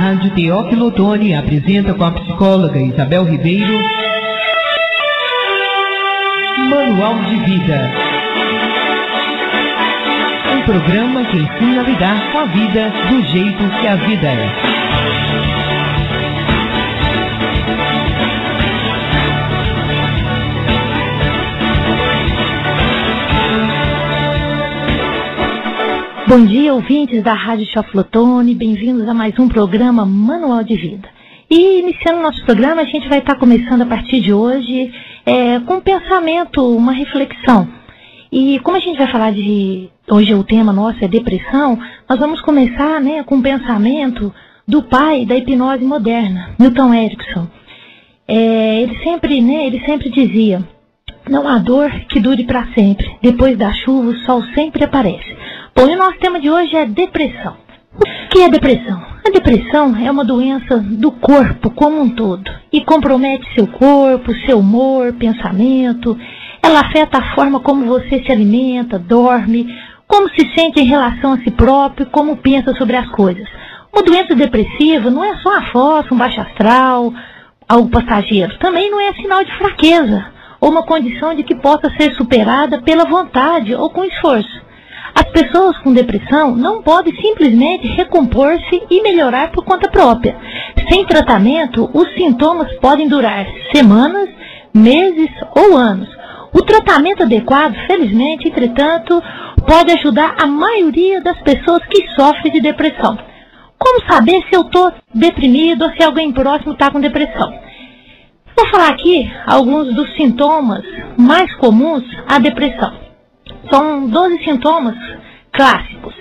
Rádio Teófilo Otoni apresenta com a psicóloga Isabel Ribeiro Manual de Vida. Um programa que ensina a lidar com a vida do jeito que a vida é. Bom dia, ouvintes da Rádio Teófilo Otoni, bem-vindos a mais um programa Manual de Vida. E iniciando o nosso programa, a gente vai estar começando a partir de hoje com um pensamento, uma reflexão. E como a gente vai falar hoje o tema nosso é depressão, nós vamos começar com um pensamento do pai da hipnose moderna, Milton Erickson. Ele sempre dizia: não há dor que dure para sempre, depois da chuva o sol sempre aparece. Bom, e o nosso tema de hoje é depressão. O que é depressão? A depressão é uma doença do corpo como um todo e compromete seu corpo, seu humor, pensamento. Ela afeta a forma como você se alimenta, dorme, como se sente em relação a si próprio, como pensa sobre as coisas. Uma doença depressiva não é só uma fossa, um baixo astral, algo passageiro. Também não é sinal de fraqueza ou uma condição de que possa ser superada pela vontade ou com esforço. As pessoas com depressão não podem simplesmente recompor-se e melhorar por conta própria. Sem tratamento, os sintomas podem durar semanas, meses ou anos. O tratamento adequado, felizmente, entretanto, pode ajudar a maioria das pessoas que sofrem de depressão. Como saber se eu estou deprimido ou se alguém próximo está com depressão? Vou falar aqui alguns dos sintomas mais comuns à depressão. São 12 sintomas clássicos.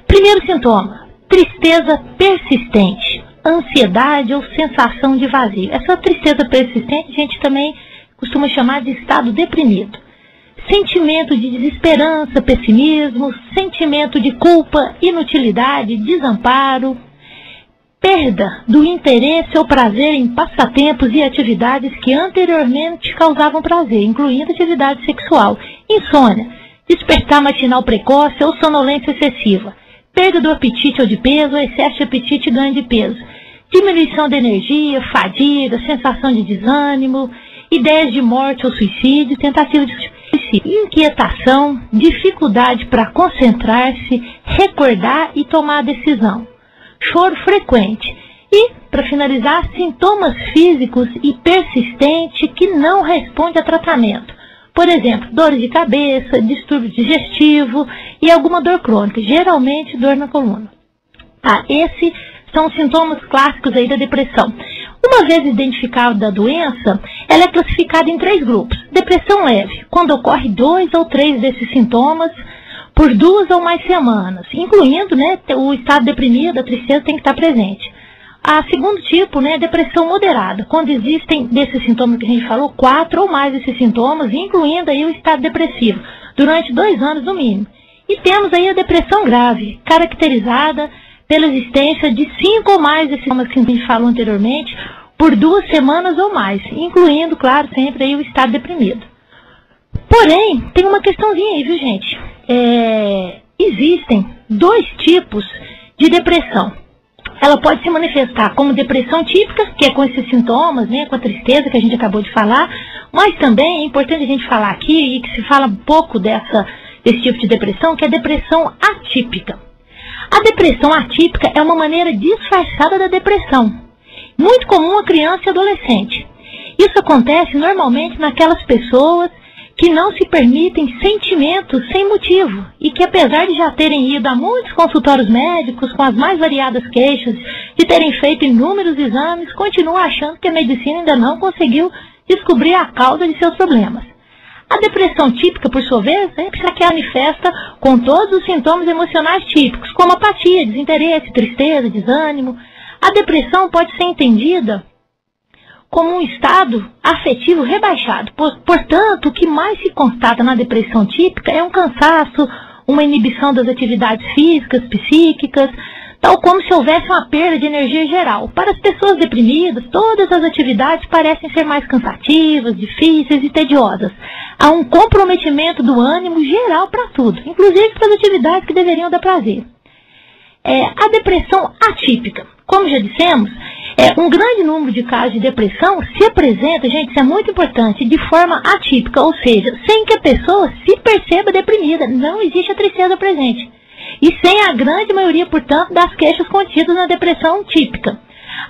Primeiro sintoma: tristeza persistente, ansiedade ou sensação de vazio. Essa tristeza persistente a gente também costuma chamar de estado deprimido. Sentimento de desesperança, pessimismo, sentimento de culpa, inutilidade, desamparo, perda do interesse ou prazer em passatempos e atividades que anteriormente causavam prazer, incluindo atividade sexual, insônia, despertar matinal precoce ou sonolência excessiva, perda do apetite ou de peso, excesso de apetite e ganho de peso, diminuição de energia, fadiga, sensação de desânimo, ideias de morte ou suicídio, tentativa de suicídio, inquietação, dificuldade para concentrar-se, recordar e tomar a decisão, choro frequente e, para finalizar, sintomas físicos e persistentes que não respondem a tratamento. Por exemplo, dores de cabeça, distúrbio digestivo e alguma dor crônica, geralmente dor na coluna. Esses são os sintomas clássicos aí da depressão. Uma vez identificada a doença, ela é classificada em 3 grupos. Depressão leve, quando ocorre 2 ou 3 desses sintomas por 2 ou mais semanas, incluindo o estado deprimido, a tristeza tem que estar presente. A segundo tipo, depressão moderada, quando existem desses sintomas que a gente falou, 4 ou mais desses sintomas, incluindo aí o estado depressivo, durante 2 anos no mínimo. E temos aí a depressão grave, caracterizada pela existência de 5 ou mais desses sintomas que a gente falou anteriormente, por 2 semanas ou mais, incluindo, claro, sempre aí o estado deprimido. Porém, tem uma questãozinha aí, viu, gente? Existem 2 tipos de depressão. Ela pode se manifestar como depressão típica, que é com esses sintomas, com a tristeza que a gente acabou de falar, mas também é importante a gente falar aqui, e que se fala um pouco desse tipo de depressão, que é a depressão atípica. A depressão atípica é uma maneira disfarçada da depressão, muito comum a criança e adolescente. Isso acontece normalmente naquelas pessoas que não se permitem sentimentos sem motivo e que, apesar de já terem ido a muitos consultórios médicos com as mais variadas queixas, de terem feito inúmeros exames, continuam achando que a medicina ainda não conseguiu descobrir a causa de seus problemas. A depressão típica, por sua vez, é que manifesta com todos os sintomas emocionais típicos, como apatia, desinteresse, tristeza, desânimo. A depressão pode ser entendida como um estado afetivo rebaixado. Portanto, o que mais se constata na depressão típica é um cansaço, uma inibição das atividades físicas, psíquicas, tal como se houvesse uma perda de energia geral. Para as pessoas deprimidas, todas as atividades parecem ser mais cansativas, difíceis e tediosas. Há um comprometimento do ânimo geral para tudo, inclusive para as atividades que deveriam dar prazer. A depressão atípica, como já dissemos, um grande número de casos de depressão se apresenta, gente, isso é muito importante, de forma atípica, ou seja, sem que a pessoa se perceba deprimida, não existe a tristeza presente. E sem a grande maioria, portanto, das queixas contidas na depressão típica.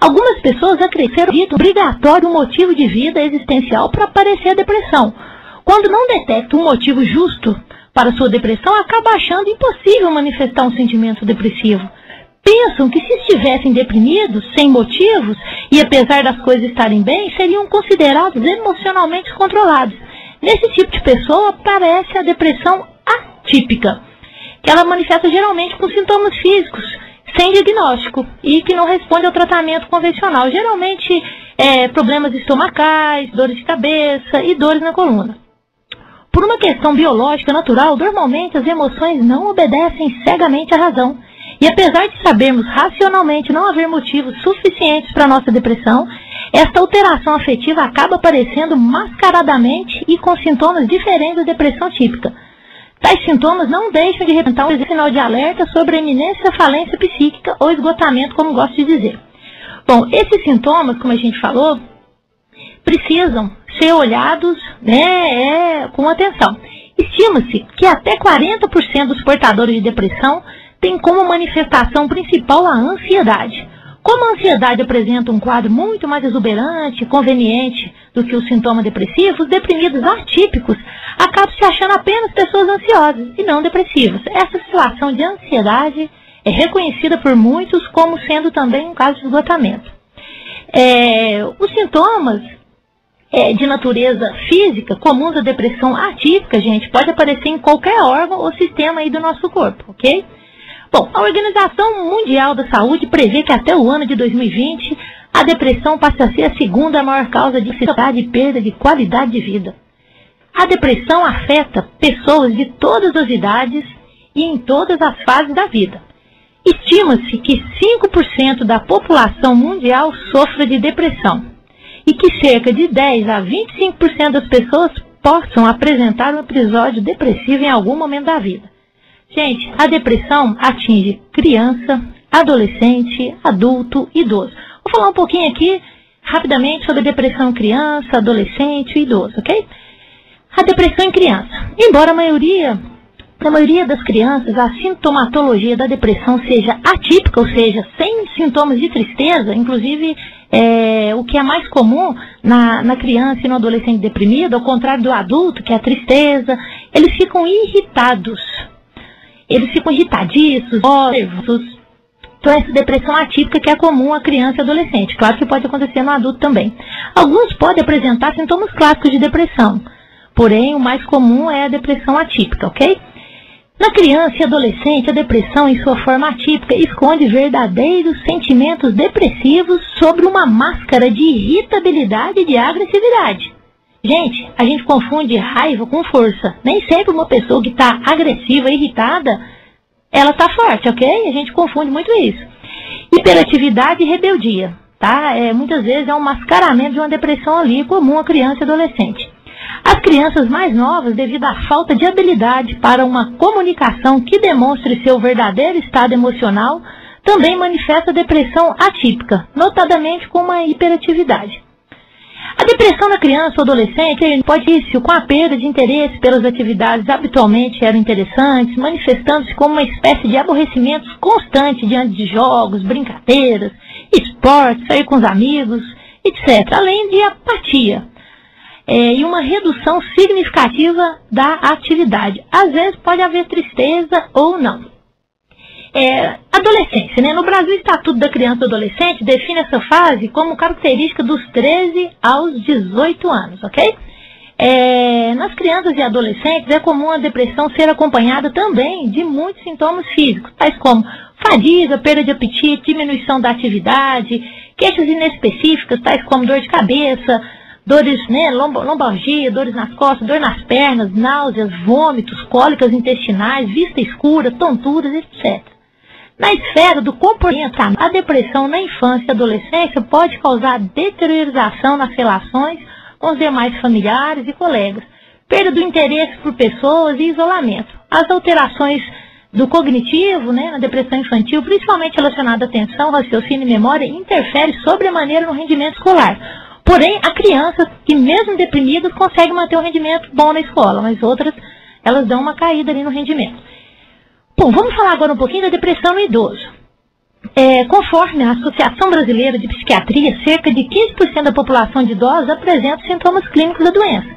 Algumas pessoas acreditam obrigatório um motivo de vida existencial para aparecer a depressão. Quando não detecta um motivo justo para sua depressão, acaba achando impossível manifestar um sentimento depressivo. Pensam que se estivessem deprimidos, sem motivos, e apesar das coisas estarem bem, seriam considerados emocionalmente controlados. Nesse tipo de pessoa aparece a depressão atípica, que ela manifesta geralmente com sintomas físicos, sem diagnóstico, e que não responde ao tratamento convencional. Geralmente, problemas estomacais, dores de cabeça e dores na coluna. Por uma questão biológica natural, normalmente as emoções não obedecem cegamente à razão. E apesar de sabermos racionalmente não haver motivos suficientes para a nossa depressão, esta alteração afetiva acaba aparecendo mascaradamente e com sintomas diferentes da depressão típica. Tais sintomas não deixam de representar um sinal de alerta sobre a iminência falência psíquica ou esgotamento, como gosto de dizer. Bom, esses sintomas, como a gente falou, precisam ser olhados, com atenção. Estima-se que até 40% dos portadores de depressão têm como manifestação principal a ansiedade. Como a ansiedade apresenta um quadro muito mais exuberante, conveniente do que os sintomas depressivos, os deprimidos atípicos acabam se achando apenas pessoas ansiosas e não depressivas. Essa situação de ansiedade é reconhecida por muitos como sendo também um caso de esgotamento. Os sintomas de natureza física comuns à depressão atípica, gente, pode aparecer em qualquer órgão ou sistema aí do nosso corpo, ok? Bom, a Organização Mundial da Saúde prevê que até o ano de 2020 a depressão passe a ser a segunda maior causa de ansiedade e perda de qualidade de vida. A depressão afeta pessoas de todas as idades e em todas as fases da vida. Estima-se que 5% da população mundial sofra de depressão e que cerca de 10 a 25% das pessoas possam apresentar um episódio depressivo em algum momento da vida. Gente, a depressão atinge criança, adolescente, adulto, idoso. Vou falar um pouquinho aqui, rapidamente, sobre a depressão em criança, adolescente e idoso, ok? A depressão em criança. Embora na maioria das crianças, a sintomatologia da depressão seja atípica, ou seja, sem sintomas de tristeza, inclusive o que é mais comum na criança e no adolescente deprimido, ao contrário do adulto, que é a tristeza, eles ficam irritados. Eles ficam irritadiços, nervosos. Então, essa depressão atípica que é comum a criança e adolescente. Claro que pode acontecer no adulto também. Alguns podem apresentar sintomas clássicos de depressão. Porém, o mais comum é a depressão atípica, ok? Na criança e adolescente, a depressão em sua forma atípica esconde verdadeiros sentimentos depressivos sobre uma máscara de irritabilidade e de agressividade. Gente, a gente confunde raiva com força. Nem sempre uma pessoa que está agressiva e irritada, ela está forte, ok? A gente confunde muito isso. Hiperatividade e rebeldia, tá? Muitas vezes é um mascaramento de uma depressão ali, comum a criança e adolescente. As crianças mais novas, devido à falta de habilidade para uma comunicação que demonstre seu verdadeiro estado emocional, também manifesta depressão atípica, notadamente com uma hiperatividade. A depressão na criança ou adolescente pode ir com a perda de interesse pelas atividades habitualmente eram interessantes, manifestando-se como uma espécie de aborrecimento constante diante de jogos, brincadeiras, esportes, sair com os amigos, etc. Além de apatia e uma redução significativa da atividade. Às vezes pode haver tristeza ou não. Adolescência, né? No Brasil, o Estatuto da Criança e do Adolescente define essa fase como característica dos 13 aos 18 anos, ok? Nas crianças e adolescentes é comum a depressão ser acompanhada também de muitos sintomas físicos, tais como fadiga, perda de apetite, diminuição da atividade, queixas inespecíficas, tais como dor de cabeça, dores, lombalgia, dores nas costas, dor nas pernas, náuseas, vômitos, cólicas intestinais, vista escura, tonturas, etc. Na esfera do comportamento, a depressão na infância e adolescência pode causar deteriorização nas relações com os demais familiares e colegas, perda do interesse por pessoas e isolamento. As alterações do cognitivo, né, na depressão infantil, principalmente relacionada à atenção, raciocínio e memória, interfere sobremaneira no rendimento escolar. Porém, há crianças que, mesmo deprimidas, conseguem manter um rendimento bom na escola, mas outras, elas dão uma caída ali no rendimento. Bom, vamos falar agora um pouquinho da depressão no idoso. Conforme a Associação Brasileira de Psiquiatria, cerca de 15% da população de idosos apresenta sintomas clínicos da doença.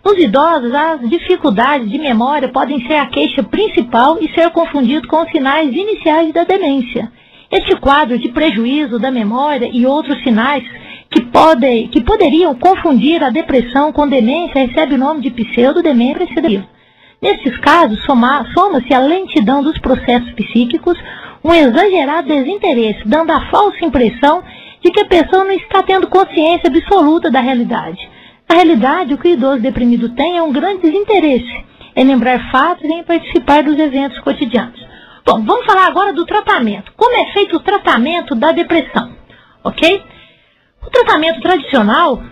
Nos idosos, as dificuldades de memória podem ser a queixa principal e ser confundido com os sinais iniciais da demência. Este quadro de prejuízo da memória e outros sinais que poderiam confundir a depressão com demência recebe o nome de pseudodemência sedativa. Nesses casos, soma-se a lentidão dos processos psíquicos, um exagerado desinteresse, dando a falsa impressão de que a pessoa não está tendo consciência absoluta da realidade. Na realidade, o que o idoso deprimido tem é um grande desinteresse em lembrar fatos e em participar dos eventos cotidianos. Bom, vamos falar agora do tratamento. Como é feito o tratamento da depressão? Ok? O tratamento tradicional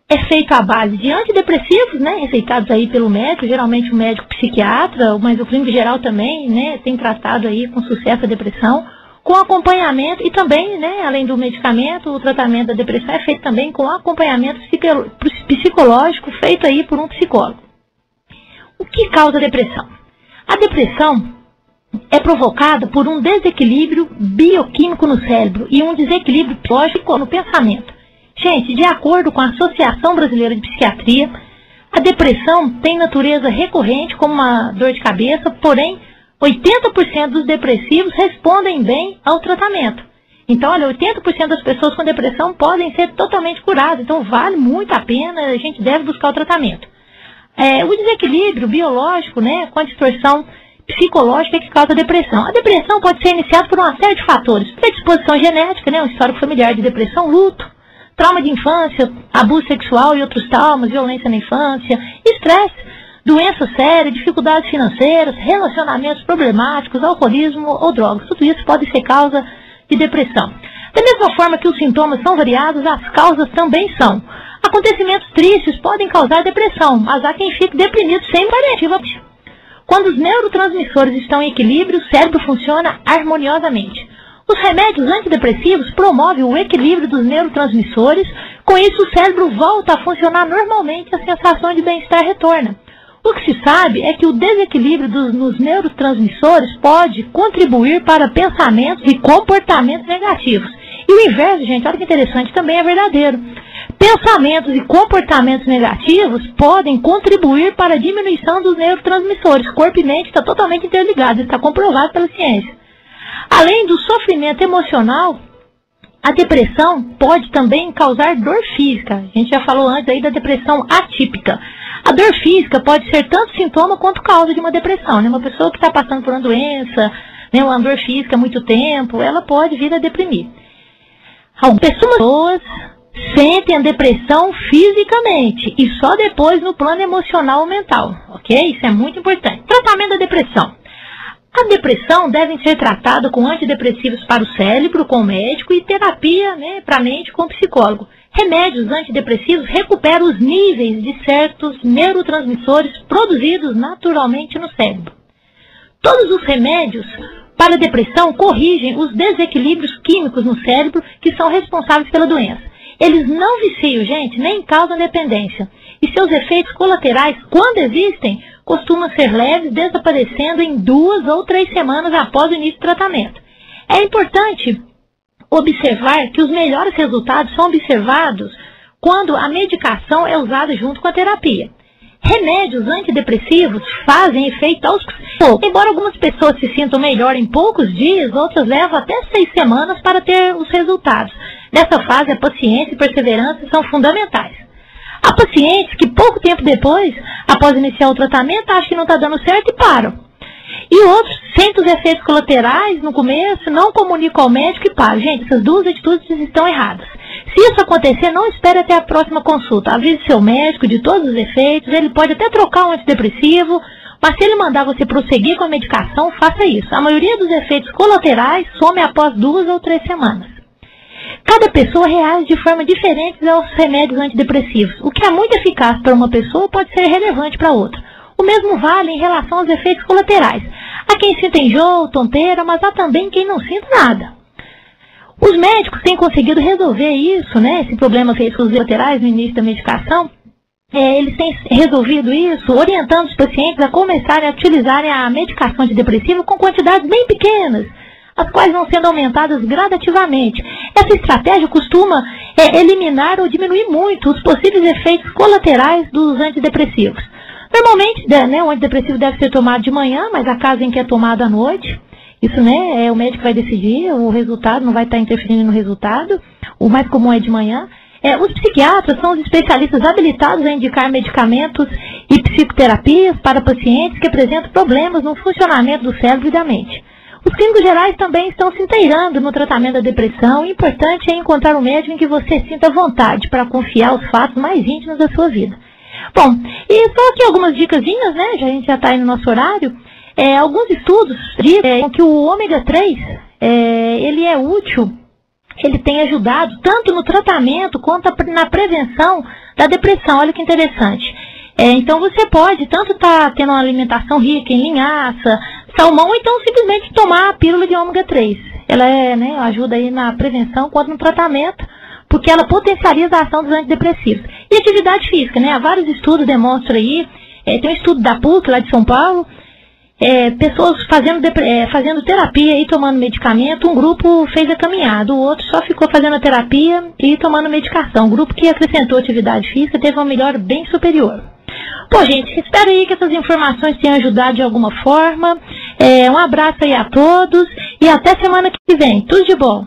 é feito à base de antidepressivos, né, receitados aí pelo médico, geralmente o médico psiquiatra, mas o clínico geral também, né, tem tratado aí com sucesso a depressão, com acompanhamento e também, né, além do medicamento, o tratamento da depressão é feito também com acompanhamento psicológico feito aí por um psicólogo. O que causa a depressão? A depressão é provocada por um desequilíbrio bioquímico no cérebro e um desequilíbrio psicológico no pensamento. Gente, de acordo com a Associação Brasileira de Psiquiatria, a depressão tem natureza recorrente como uma dor de cabeça, porém 80% dos depressivos respondem bem ao tratamento. Então, olha, 80% das pessoas com depressão podem ser totalmente curadas. Então, vale muito a pena, a gente deve buscar o tratamento. O desequilíbrio biológico, né, com a distorção psicológica que causa a depressão. A depressão pode ser iniciada por uma série de fatores. Predisposição genética, né, um histórico familiar de depressão, luto, trauma de infância, abuso sexual e outros traumas, violência na infância, estresse, doença séria, dificuldades financeiras, relacionamentos problemáticos, alcoolismo ou drogas. Tudo isso pode ser causa de depressão. Da mesma forma que os sintomas são variados, as causas também são. Acontecimentos tristes podem causar depressão, mas há quem fique deprimido sem variativa. Quando os neurotransmissores estão em equilíbrio, o cérebro funciona harmoniosamente. Os remédios antidepressivos promovem o equilíbrio dos neurotransmissores, com isso o cérebro volta a funcionar normalmente e a sensação de bem-estar retorna. O que se sabe é que o desequilíbrio nos neurotransmissores pode contribuir para pensamentos e comportamentos negativos. E o inverso, gente, olha que interessante, também é verdadeiro. Pensamentos e comportamentos negativos podem contribuir para a diminuição dos neurotransmissores. Corpo e mente está totalmente interligado, está comprovado pela ciência. Além do sofrimento emocional, a depressão pode também causar dor física. A gente já falou antes aí da depressão atípica. A dor física pode ser tanto sintoma quanto causa de uma depressão, né? Uma pessoa que está passando por uma doença, né, uma dor física há muito tempo, ela pode vir a deprimir. Algumas pessoas sentem a depressão fisicamente e só depois no plano emocional ou mental, ok? Isso é muito importante. Tratamento da depressão. A depressão deve ser tratada com antidepressivos para o cérebro, com o médico, e terapia, né, para a mente, com o psicólogo. Remédios antidepressivos recuperam os níveis de certos neurotransmissores produzidos naturalmente no cérebro. Todos os remédios para a depressão corrigem os desequilíbrios químicos no cérebro que são responsáveis pela doença. Eles não viciam, gente, nem causam dependência. E seus efeitos colaterais, quando existem, costumam ser leves, desaparecendo em 2 ou 3 semanas após o início do tratamento. É importante observar que os melhores resultados são observados quando a medicação é usada junto com a terapia. Remédios antidepressivos fazem efeito aos poucos. Embora algumas pessoas se sintam melhor em poucos dias, outras levam até 6 semanas para ter os resultados. Nessa fase, a paciência e perseverança são fundamentais. Há pacientes que pouco tempo depois, após iniciar o tratamento, acham que não está dando certo e param. E outros sentem os efeitos colaterais no começo, não comunicam ao médico e param. Gente, essas duas atitudes estão erradas. Se isso acontecer, não espere até a próxima consulta. Avise seu médico de todos os efeitos, ele pode até trocar um antidepressivo, mas se ele mandar você prosseguir com a medicação, faça isso. A maioria dos efeitos colaterais some após 2 ou 3 semanas. Cada pessoa reage de forma diferente aos remédios antidepressivos. O que é muito eficaz para uma pessoa pode ser relevante para outra. O mesmo vale em relação aos efeitos colaterais. Há quem sinta enjoo, tonteira, mas há também quem não sinta nada. Os médicos têm conseguido resolver isso, né, esse problema de efeitos colaterais no início da medicação. Eles têm resolvido isso orientando os pacientes a começarem a utilizarem a medicação antidepressiva com quantidades bem pequenas, as quais vão sendo aumentadas gradativamente. Essa estratégia costuma eliminar ou diminuir muito os possíveis efeitos colaterais dos antidepressivos. Normalmente, né, o antidepressivo deve ser tomado de manhã, mas há casos em que é tomado à noite. Isso, né, o médico vai decidir, o resultado não vai estar interferindo no resultado. O mais comum é de manhã. Os psiquiatras são os especialistas habilitados a indicar medicamentos e psicoterapias para pacientes que apresentam problemas no funcionamento do cérebro e da mente. Os clínicos gerais também estão se inteirando no tratamento da depressão. O importante é encontrar um médico em que você sinta vontade para confiar os fatos mais íntimos da sua vida. Bom, e só aqui algumas dicasinhas, né? A gente já está aí no nosso horário. Alguns estudos dizem que o ômega 3, ele é útil. Ele tem ajudado tanto no tratamento quanto na prevenção da depressão. Olha que interessante. Então você pode tanto estar tendo uma alimentação rica em linhaça, salmão, ou então simplesmente tomar a pílula de ômega 3. Ela ajuda aí na prevenção quanto no tratamento, porque ela potencializa a ação dos antidepressivos. E atividade física, né? Há vários estudos demonstram aí, tem um estudo da PUC lá de São Paulo, pessoas fazendo terapia e tomando medicamento. Um grupo fez a caminhada, o outro só ficou fazendo a terapia e tomando medicação. O grupo que acrescentou atividade física teve uma melhora bem superior. Bom, gente, espero aí que essas informações tenham ajudado de alguma forma. Um abraço aí a todos e até semana que vem. Tudo de bom!